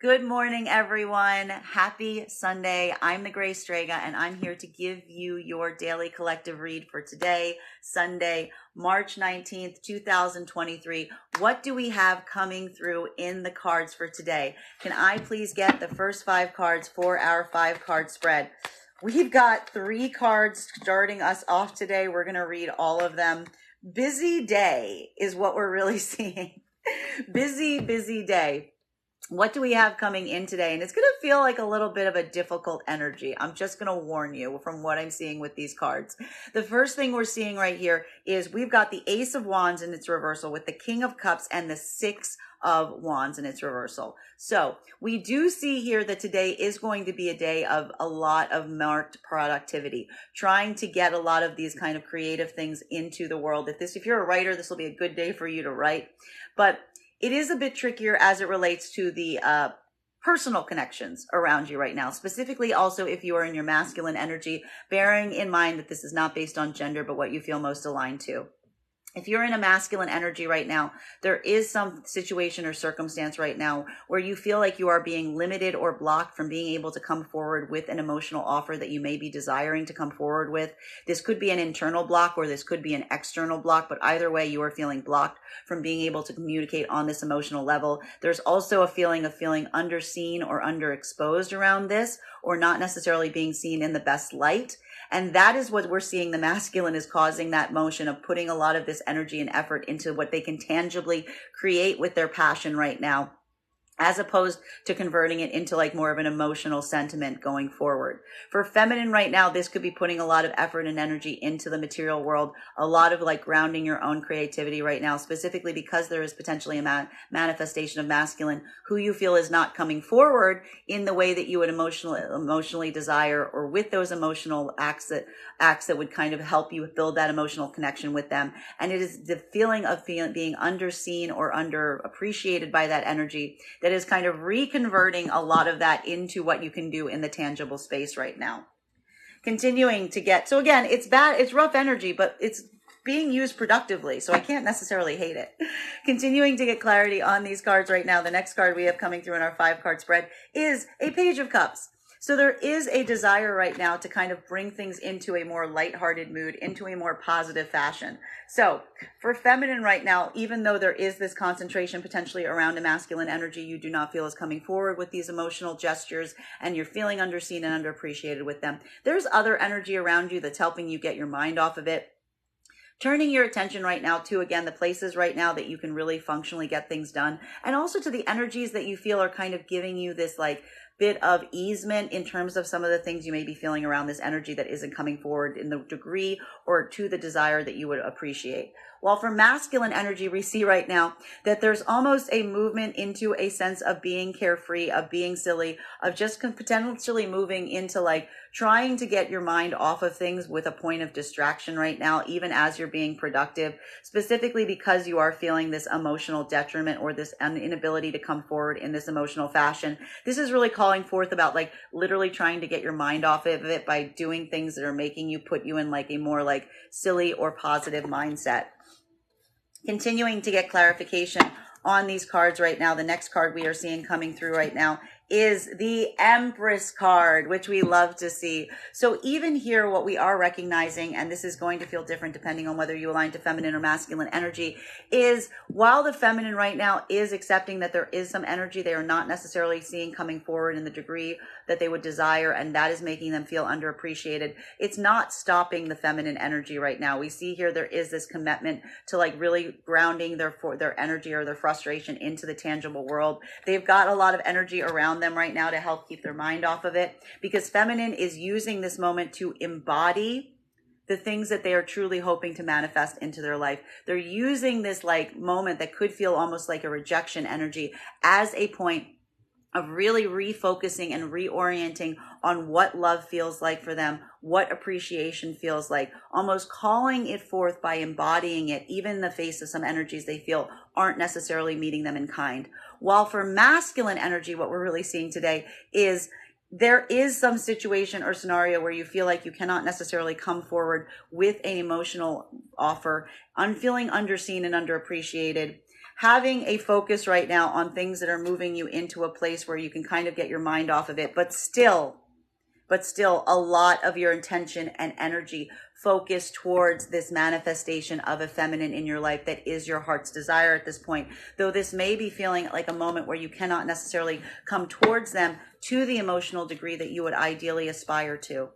Good morning, everyone. Happy Sunday. I'm the Gray Strega, and I'm here to give you your daily collective read for today, Sunday, March 19th, 2023. What do we have coming through in the cards for today? Can I please get the first 5 cards for our 5-card spread? We've got 3 cards starting us off today. We're going to read all of them. Busy day is what we're really seeing. Busy day. What do we have coming in today? And it's going to feel like a little bit of a difficult energy. I'm just going to warn you from what I'm seeing with these cards. The first thing we're seeing right here is we've got the Ace of Wands in its reversal with the King of Cups and the 6 of Wands in its reversal. So we do see here that today is going to be a day of a lot of marked productivity, trying to get a lot of these kind of creative things into the world. If you're a writer, this will be a good day for you to write. But it is a bit trickier as it relates to the personal connections around you right now, specifically also if you are in your masculine energy, bearing in mind that this is not based on gender, but what you feel most aligned to. If you're in a masculine energy right now, there is some situation or circumstance right now where you feel like you are being limited or blocked from being able to come forward with an emotional offer that you may be desiring to come forward with. This could be an internal block or this could be an external block, but either way, you are feeling blocked from being able to communicate on this emotional level. There's also a feeling of feeling underseen or underexposed around this, or not necessarily being seen in the best light. And that is what we're seeing. The masculine is causing that motion of putting a lot of this energy and effort into what they can tangibly create with their passion right now, as opposed to converting it into like more of an emotional sentiment going forward. For feminine right now, this could be putting a lot of effort and energy into the material world, a lot of like grounding your own creativity right now, specifically because there is potentially a manifestation of masculine who you feel is not coming forward in the way that you would emotionally desire, or with those emotional acts that would kind of help you build that emotional connection with them. And it is the feeling of being underseen or underappreciated by that energy that is kind of reconverting a lot of that into what you can do in the tangible space right now. Continuing to get, so again, it's rough energy, but it's being used productively, so I can't necessarily hate it. Continuing to get clarity on these cards right now, the next card we have coming through in our 5-card spread is a Page of Cups. So there is a desire right now to kind of bring things into a more lighthearted mood, into a more positive fashion. So for feminine right now, even though there is this concentration potentially around a masculine energy you do not feel is coming forward with these emotional gestures, and you're feeling underseen and underappreciated with them, there's other energy around you that's helping you get your mind off of it. Turning your attention right now to, again, the places right now that you can really functionally get things done, and also to the energies that you feel are kind of giving you this like bit of easement in terms of some of the things you may be feeling around this energy that isn't coming forward in the degree or to the desire that you would appreciate. While for masculine energy, we see right now that there's almost a movement into a sense of being carefree, of being silly, of just potentially moving into like trying to get your mind off of things with a point of distraction right now, even as you're being productive, specifically because you are feeling this emotional detriment or this inability to come forward in this emotional fashion. This is really calling forth about like literally trying to get your mind off of it by doing things that are making you put you in like a more like silly or positive mindset. Continuing to get clarification on these cards right now, the next card we are seeing coming through right now is the Empress card, which we love to see. So even here, what we are recognizing, and this is going to feel different depending on whether you align to feminine or masculine energy, is while the feminine right now is accepting that there is some energy they are not necessarily seeing coming forward in the degree that they would desire, and that is making them feel underappreciated, it's not stopping the feminine energy right now. We see here there is this commitment to like really grounding their energy or their frustration into the tangible world. They've got a lot of energy around them right now to help keep their mind off of it, because feminine is using this moment to embody the things that they are truly hoping to manifest into their life. They're using this like moment that could feel almost like a rejection energy as a point of really refocusing and reorienting on what love feels like for them, what appreciation feels like, almost calling it forth by embodying it, even in the face of some energies they feel aren't necessarily meeting them in kind. While for masculine energy, what we're really seeing today is there is some situation or scenario where you feel like you cannot necessarily come forward with an emotional offer, feeling underseen and underappreciated. having a focus right now on things that are moving you into a place where you can kind of get your mind off of it, but still a lot of your intention and energy focused towards this manifestation of a feminine in your life that is your heart's desire at this point. Though this may be feeling like a moment where you cannot necessarily come towards them to the emotional degree that you would ideally aspire to.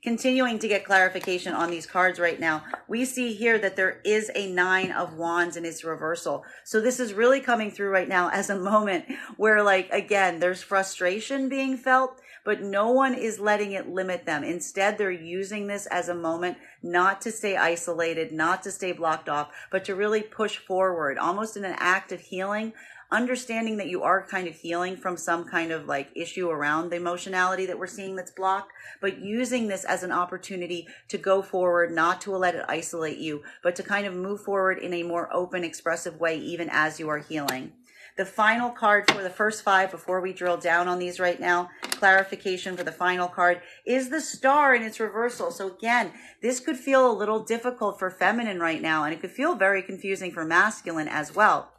Continuing to get clarification on these cards right now, we see here that there is a 9 of Wands in its reversal. So this is really coming through right now as a moment where, like, again, there's frustration being felt, but no one is letting it limit them. Instead, they're using this as a moment not to stay isolated, not to stay blocked off, but to really push forward, almost in an act of healing, understanding that you are kind of healing from some kind of like issue around the emotionality that we're seeing that's blocked, but using this as an opportunity to go forward, not to let it isolate you, but to kind of move forward in a more open, expressive way, even as you are healing. The final card for the first 5, before we drill down on these right now, clarification for the final card, is the Star in its reversal. So again, this could feel a little difficult for feminine right now, and it could feel very confusing for masculine as well.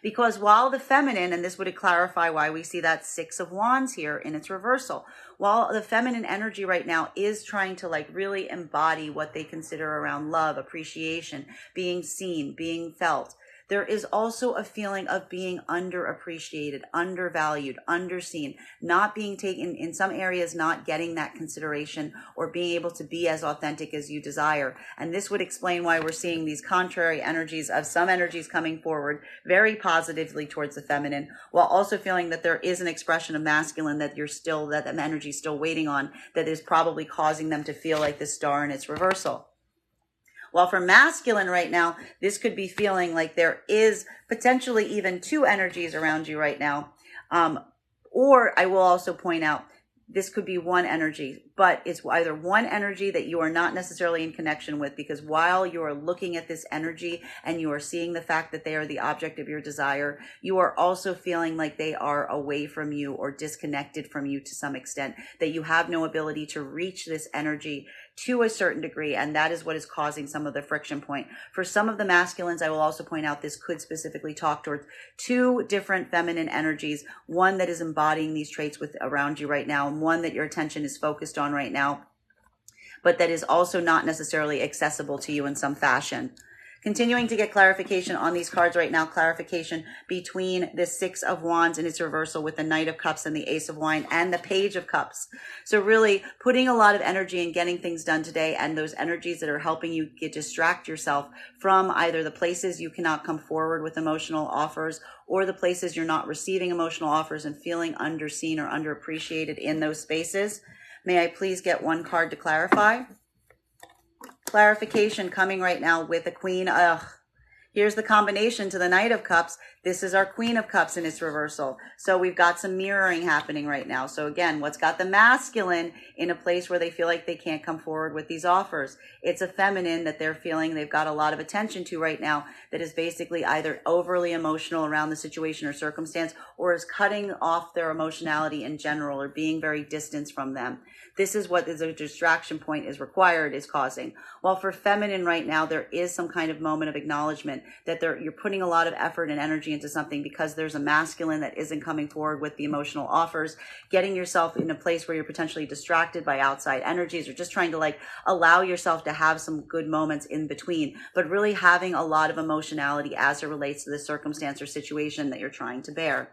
Because while the feminine, and this would clarify why we see that 6 of Wands here in its reversal, while the feminine energy right now is trying to like really embody what they consider around love, appreciation, being seen, being felt, there is also a feeling of being underappreciated, undervalued, underseen, not being taken, in some areas, not getting that consideration or being able to be as authentic as you desire. And this would explain why we're seeing these contrary energies of some energies coming forward very positively towards the feminine, while also feeling that there is an expression of masculine that that energy is still waiting on, that is probably causing them to feel like the Star in its reversal. While for masculine right now, this could be feeling like there is potentially even 2 energies around you right now. Or I will also point out, this could be one energy, but it's either one energy that you are not necessarily in connection with, because while you are looking at this energy and you are seeing the fact that they are the object of your desire, you are also feeling like they are away from you or disconnected from you to some extent, that you have no ability to reach this energy to a certain degree, and that is what is causing some of the friction point. For some of the masculines, I will also point out this could specifically talk towards 2 different feminine energies, one that is embodying these traits around you right now, and one that your attention is focused on right now, but that is also not necessarily accessible to you in some fashion. Continuing to get clarification on these cards right now, clarification between the 6 of Wands in its reversal with the Knight of Cups and the Ace of Wine and the Page of Cups. So really putting a lot of energy in getting things done today, and those energies that are helping you distract yourself from either the places you cannot come forward with emotional offers, or the places you're not receiving emotional offers and feeling underseen or underappreciated in those spaces. May I please get one card to clarify? Clarification coming right now with the Queen. Here's the combination to the Knight of Cups. This is our Queen of Cups in its reversal. So we've got some mirroring happening right now. So again, what's got the masculine in a place where they feel like they can't come forward with these offers? It's a feminine that they're feeling they've got a lot of attention to right now, that is basically either overly emotional around the situation or circumstance, or is cutting off their emotionality in general, or being very distant from them. This is what the distraction point is causing. While for feminine right now, there is some kind of moment of acknowledgement that you're putting a lot of effort and energy into something because there's a masculine that isn't coming forward with the emotional offers, getting yourself in a place where you're potentially distracted by outside energies, or just trying to like allow yourself to have some good moments in between, but really having a lot of emotionality as it relates to the circumstance or situation that you're trying to bear.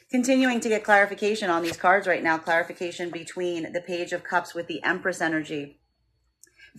Continuing to get clarification on these cards right now, clarification between the Page of Cups with the Empress energy.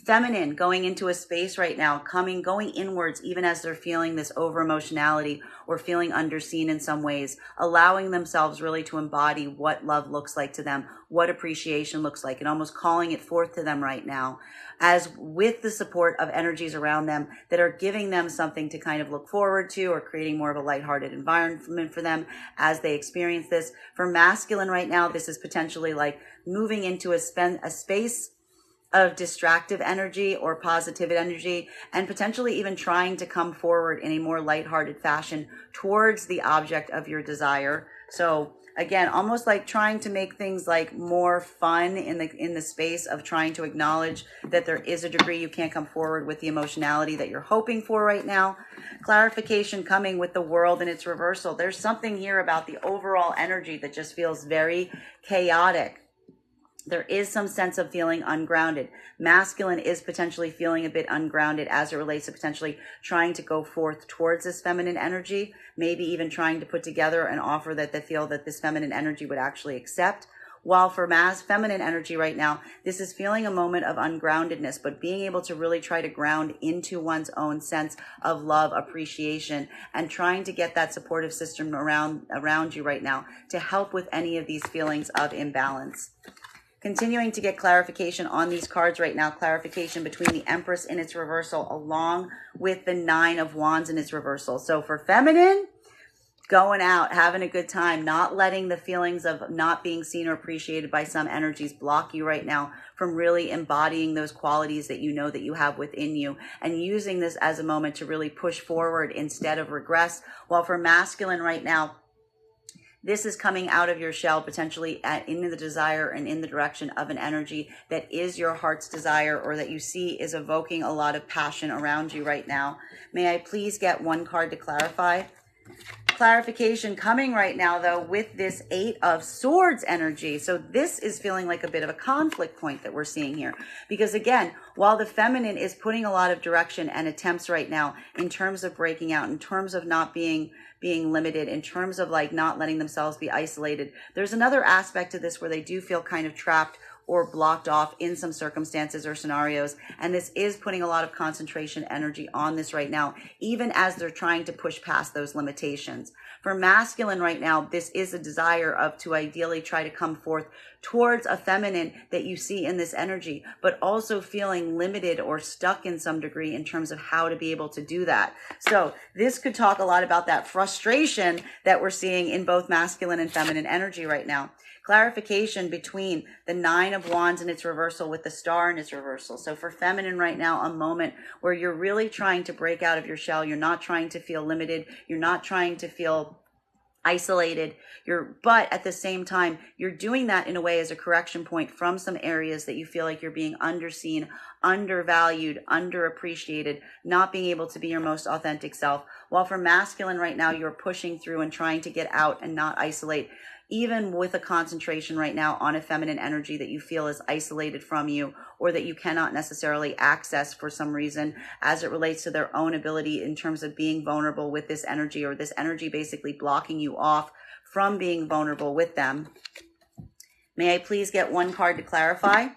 Feminine going into a space right now, going inwards, even as they're feeling this over emotionality or feeling underseen in some ways, allowing themselves really to embody what love looks like to them, what appreciation looks like, and almost calling it forth to them right now, as with the support of energies around them that are giving them something to kind of look forward to, or creating more of a lighthearted environment for them as they experience this. For masculine right now, this is potentially like moving into a space of distractive energy or positive energy, and potentially even trying to come forward in a more lighthearted fashion towards the object of your desire. So Again, almost like trying to make things like more fun in the space of trying to acknowledge that there is a degree you can't come forward with the emotionality that you're hoping for right now. Clarification coming with the world and its reversal. There's something here about the overall energy that just feels very chaotic. There is some sense of feeling ungrounded. Masculine is potentially feeling a bit ungrounded as it relates to potentially trying to go forth towards this feminine energy, maybe even trying to put together an offer that they feel that this feminine energy would actually accept. While for feminine energy right now, this is feeling a moment of ungroundedness, but being able to really try to ground into one's own sense of love, appreciation, and trying to get that supportive system around you right now to help with any of these feelings of imbalance. Continuing to get clarification on these cards right now, clarification between the Empress in its reversal along with the Nine of Wands in its reversal. So for feminine, going out, having a good time, not letting the feelings of not being seen or appreciated by some energies block you right now from really embodying those qualities that you know that you have within you, and using this as a moment to really push forward instead of regress. While for masculine right now, this is coming out of your shell, potentially in the desire and in the direction of an energy that is your heart's desire, or that you see is evoking a lot of passion around you right now. May I please get one card to clarify? Clarification coming right now, though, with this Eight of Swords energy. So this is feeling like a bit of a conflict point that we're seeing here. Because again, while the feminine is putting a lot of direction and attempts right now in terms of breaking out, in terms of not being limited, in terms of like not letting themselves be isolated, there's another aspect to this where they do feel kind of trapped or blocked off in some circumstances or scenarios. And this is putting a lot of concentration energy on this right now, even as they're trying to push past those limitations. For masculine right now, this is a desire of to ideally try to come forth towards a feminine that you see in this energy, but also feeling limited or stuck in some degree in terms of how to be able to do that. So this could talk a lot about that frustration that we're seeing in both masculine and feminine energy right now. Clarification between the Nine of Wands in its reversal with the Star in its reversal. So for feminine right now, a moment where you're really trying to break out of your shell. You're not trying to feel limited. You're not trying to feel isolated. But at the same time, you're doing that in a way as a correction point from some areas that you feel like you're being underseen, undervalued, underappreciated, not being able to be your most authentic self. While for masculine right now, you're pushing through and trying to get out and not isolate, even with a concentration right now on a feminine energy that you feel is isolated from you, or that you cannot necessarily access for some reason as it relates to their own ability in terms of being vulnerable with this energy, or this energy basically blocking you off from being vulnerable with them. May I please get one card to clarify?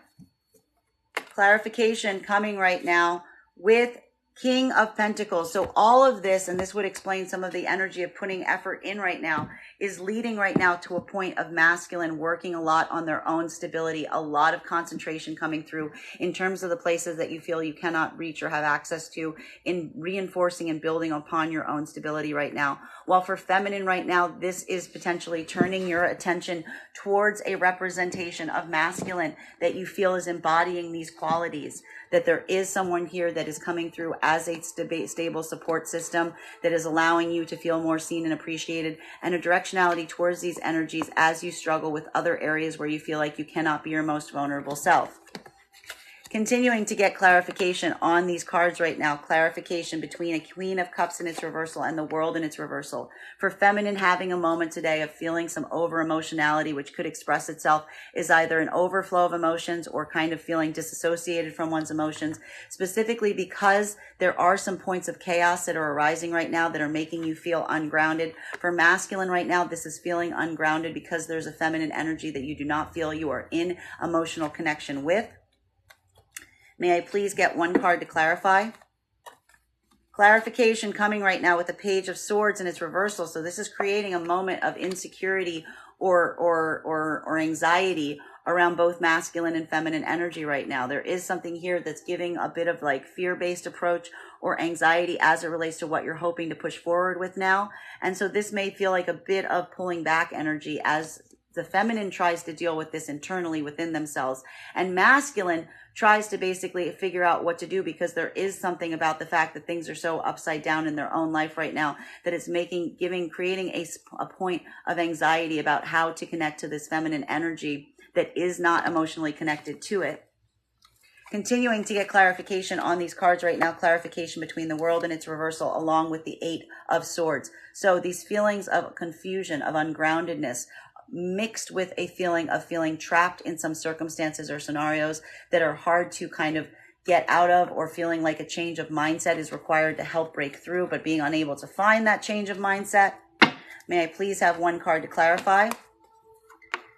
Clarification coming right now with King of Pentacles. So all of this, and this would explain some of the energy of putting effort in right now, is leading right now to a point of masculine working a lot on their own stability, a lot of concentration coming through in terms of the places that you feel you cannot reach or have access to, in reinforcing and building upon your own stability right now. While for feminine right now, this is potentially turning your attention towards a representation of masculine that you feel is embodying these qualities, that there is someone here that is coming through as a stable support system that is allowing you to feel more seen and appreciated, and a directionality towards these energies as you struggle with other areas where you feel like you cannot be your most vulnerable self. Continuing to get clarification on these cards right now, clarification between a Queen of Cups in its reversal and the World in its reversal. For feminine, having a moment today of feeling some over emotionality, which could express itself as either an overflow of emotions or kind of feeling disassociated from one's emotions, specifically because there are some points of chaos that are arising right now that are making you feel ungrounded. For masculine right now, this is feeling ungrounded because there's a feminine energy that you do not feel you are in emotional connection with. May I please get one card to clarify? Clarification coming right now with the Page of Swords in its reversal. So this is creating a moment of insecurity or anxiety around both masculine and feminine energy right now. There is something here that's giving a bit of like fear-based approach or anxiety as it relates to what you're hoping to push forward with now. And so this may feel like a bit of pulling back energy as the feminine tries to deal with this internally within themselves, and masculine tries to basically figure out what to do, because there is something about the fact that things are so upside down in their own life right now that it's creating a point of anxiety about how to connect to this feminine energy that is not emotionally connected to it. Continuing to get clarification on these cards right now, clarification between the world and its reversal, along with the 8 of Swords. So these feelings of confusion, of ungroundedness, mixed with a feeling of feeling trapped in some circumstances or scenarios that are hard to kind of get out of, or feeling like a change of mindset is required to help break through, but being unable to find that change of mindset. May I please have one card to clarify?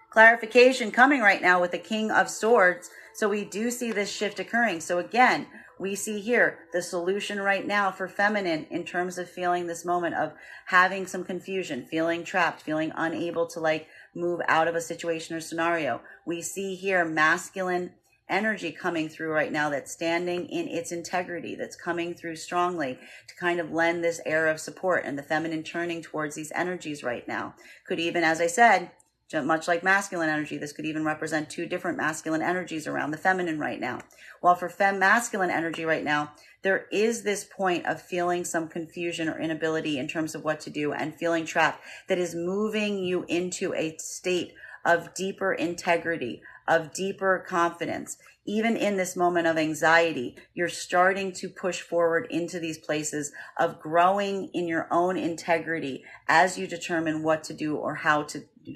Clarification coming right now with the King of Swords. So we do see this shift occurring. So again, we see here the solution right now for feminine in terms of feeling this moment of having some confusion, feeling trapped, feeling unable to like move out of a situation or scenario. We see here masculine energy coming through right now that's standing in its integrity, that's coming through strongly to kind of lend this air of support, and the feminine turning towards these energies right now. Could even, as I said, much like masculine energy, this could even represent 2 different masculine energies around the feminine right now. While for masculine energy right now, there is this point of feeling some confusion or inability in terms of what to do and feeling trapped that is moving you into a state of deeper integrity, of deeper confidence. Even in this moment of anxiety, you're starting to push forward into these places of growing in your own integrity as you determine what to do or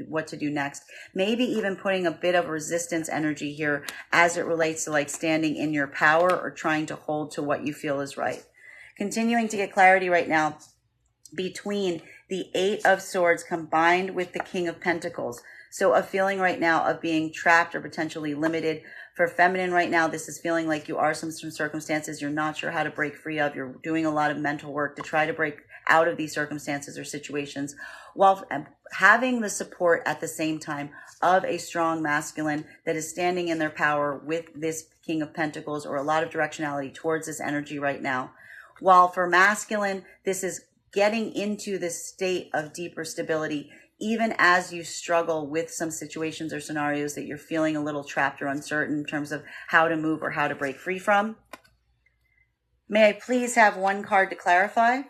what to do next. Maybe even putting a bit of resistance energy here as it relates to like standing in your power or trying to hold to what you feel is right. Continuing to get clarity right now between the 8 of Swords combined with the King of Pentacles. So a feeling right now of being trapped or potentially limited. For feminine right now, this is feeling like you are some circumstances you're not sure how to break free of. You're doing a lot of mental work to try to break out of these circumstances or situations, while having the support at the same time of a strong masculine that is standing in their power with this King of Pentacles, or a lot of directionality towards this energy right now. While for masculine, this is getting into this state of deeper stability, even as you struggle with some situations or scenarios that you're feeling a little trapped or uncertain in terms of how to move or how to break free from. May I please have one card to clarify?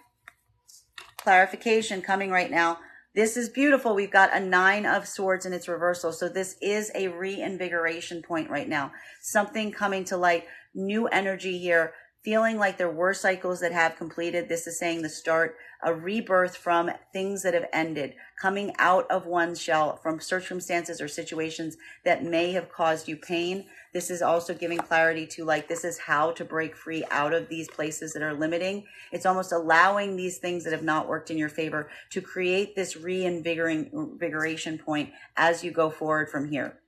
Clarification coming right now. This is beautiful. We've got a 9 of Swords in its reversal. So this is a reinvigoration point right now. Something coming to light, new energy here, feeling like there were cycles that have completed. This is saying the start, a rebirth from things that have ended, coming out of one's shell from circumstances or situations that may have caused you pain. This is also giving clarity to like, this is how to break free out of these places that are limiting. It's almost allowing these things that have not worked in your favor to create this reinvigoration point as you go forward from here.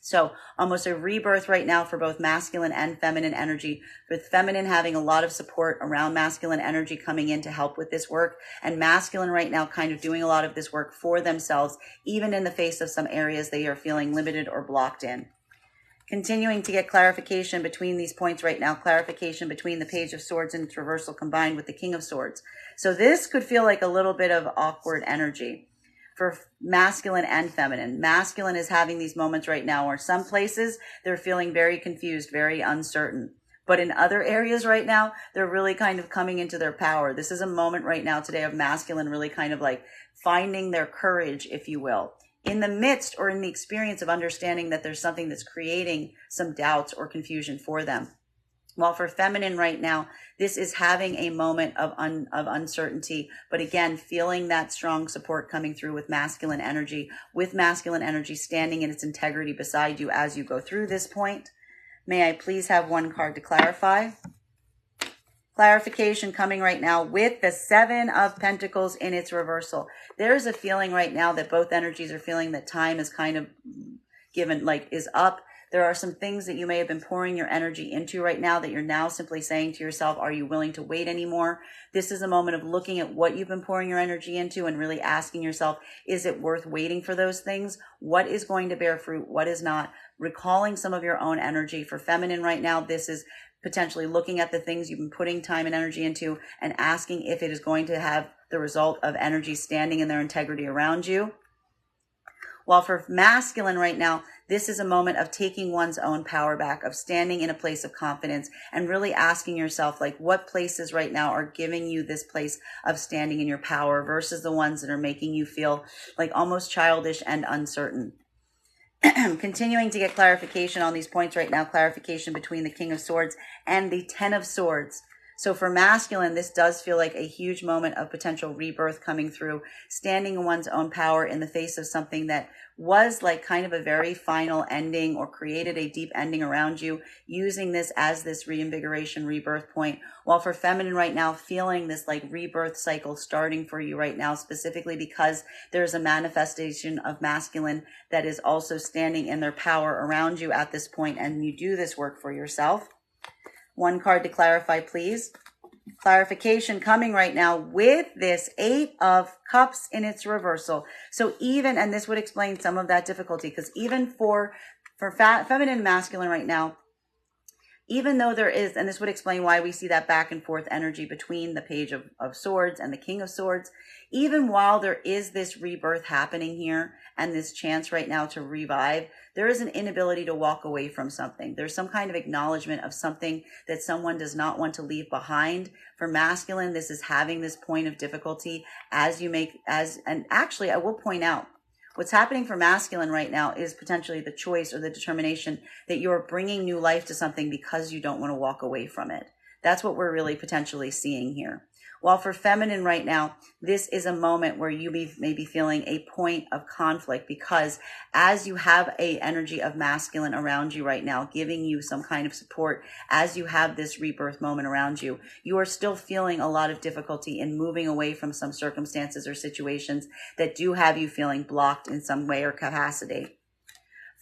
So almost a rebirth right now for both masculine and feminine energy, with feminine having a lot of support around masculine energy coming in to help with this work, and masculine right now kind of doing a lot of this work for themselves, even in the face of some areas they are feeling limited or blocked in. Continuing to get clarification between these points right now, clarification between the Page of Swords and its reversal combined with the King of Swords. So this could feel like a little bit of awkward energy for masculine and feminine. Masculine is having these moments right now where some places they're feeling very confused, very uncertain. But in other areas right now, they're really kind of coming into their power. This is a moment right now today of masculine really kind of like finding their courage, if you will, in the midst or in the experience of understanding that there's something that's creating some doubts or confusion for them. While for feminine right now, this is having a moment of uncertainty, but again, feeling that strong support coming through with masculine energy standing in its integrity beside you as you go through this point. May I please have one card to clarify? Clarification coming right now with the 7 of Pentacles in its reversal. There's a feeling right now that both energies are feeling that time is kind of given, like is up. There are some things that you may have been pouring your energy into right now that you're now simply saying to yourself, are you willing to wait anymore? This is a moment of looking at what you've been pouring your energy into and really asking yourself, is it worth waiting for those things? What is going to bear fruit? What is not? Recalling some of your own energy. For feminine right now, this is potentially looking at the things you've been putting time and energy into and asking if it is going to have the result of energy standing in their integrity around you. While for masculine right now, this is a moment of taking one's own power back, of standing in a place of confidence and really asking yourself, like, what places right now are giving you this place of standing in your power versus the ones that are making you feel like almost childish and uncertain. Continuing to get clarification on these points right now, clarification between the King of Swords and the Ten of Swords. So for masculine, this does feel like a huge moment of potential rebirth coming through, standing in one's own power in the face of something that was like kind of a very final ending or created a deep ending around you, using this as this reinvigoration, rebirth point. While for feminine right now, feeling this like rebirth cycle starting for you right now, specifically because there's a manifestation of masculine that is also standing in their power around you at this point, and you do this work for yourself. One card to clarify, please. Clarification coming right now with this Eight of Cups in its reversal. So even, and this would explain some of that difficulty, because even for feminine and masculine right now, even though there is, and this would explain why we see that back and forth energy between the Page of Swords and the King of Swords, even while there is this rebirth happening here and this chance right now to revive, there is an inability to walk away from something. There's some kind of acknowledgement of something that someone does not want to leave behind. For masculine, this is having this point of difficulty and actually I will point out, what's happening for masculine right now is potentially the choice or the determination that you're bringing new life to something because you don't want to walk away from it. That's what we're really potentially seeing here. While for feminine right now, this is a moment where you may be feeling a point of conflict, because as you have a energy of masculine around you right now, giving you some kind of support, as you have this rebirth moment around you, you are still feeling a lot of difficulty in moving away from some circumstances or situations that do have you feeling blocked in some way or capacity.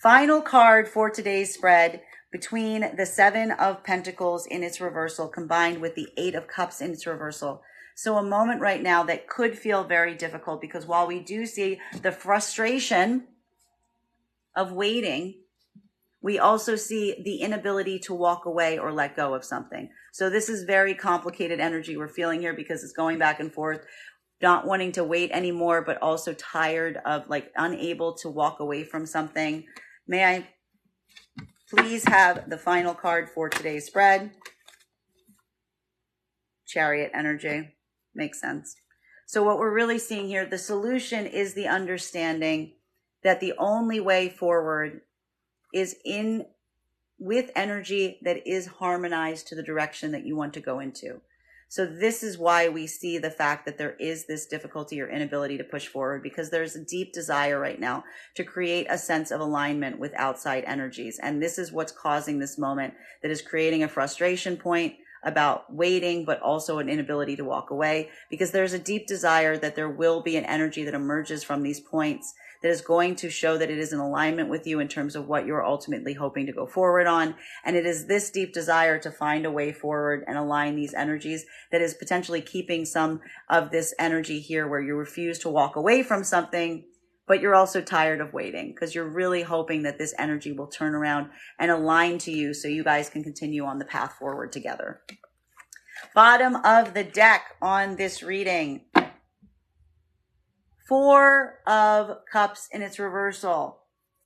Final card for today's spread, between the Seven of Pentacles in its reversal combined with the Eight of Cups in its reversal. So a moment right now that could feel very difficult, because while we do see the frustration of waiting, we also see the inability to walk away or let go of something. So this is very complicated energy we're feeling here, because it's going back and forth, not wanting to wait anymore, but also tired of, like, unable to walk away from something. May I please have the final card for today's spread? Chariot energy. Makes sense. So what we're really seeing here, the solution is the understanding that the only way forward is with energy that is harmonized to the direction that you want to go into. So this is why we see the fact that there is this difficulty or inability to push forward, because there's a deep desire right now to create a sense of alignment with outside energies. And this is what's causing this moment that is creating a frustration point about waiting, but also an inability to walk away, because there's a deep desire that there will be an energy that emerges from these points that is going to show that it is in alignment with you in terms of what you're ultimately hoping to go forward on. And it is this deep desire to find a way forward and align these energies that is potentially keeping some of this energy here, where you refuse to walk away from something, but you're also tired of waiting, because you're really hoping that this energy will turn around and align to you so you guys can continue on the path forward together. Bottom of the deck on this reading, Four of Cups in its reversal.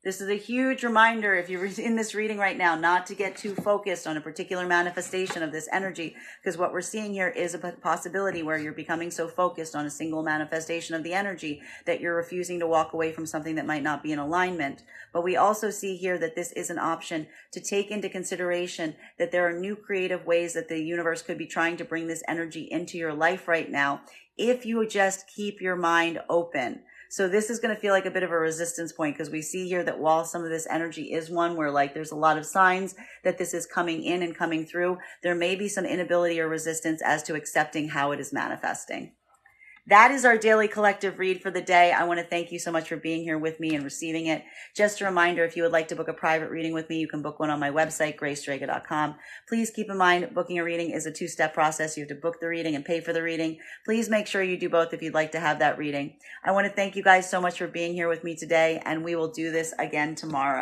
This is a huge reminder, if you're in this reading right now, not to get too focused on a particular manifestation of this energy, because what we're seeing here is a possibility where you're becoming so focused on a single manifestation of the energy that you're refusing to walk away from something that might not be in alignment. But we also see here that this is an option to take into consideration that there are new creative ways that the universe could be trying to bring this energy into your life right now, if you just keep your mind open. So this is going to feel like a bit of a resistance point, because we see here that while some of this energy is one where, like, there's a lot of signs that this is coming in and coming through, there may be some inability or resistance as to accepting how it is manifesting. That is our daily collective read for the day. I want to thank you so much for being here with me and receiving it. Just a reminder, if you would like to book a private reading with me, you can book one on my website, graystrega.com. Please keep in mind, booking a reading is a two-step process. You have to book the reading and pay for the reading. Please make sure you do both if you'd like to have that reading. I want to thank you guys so much for being here with me today, and we will do this again tomorrow.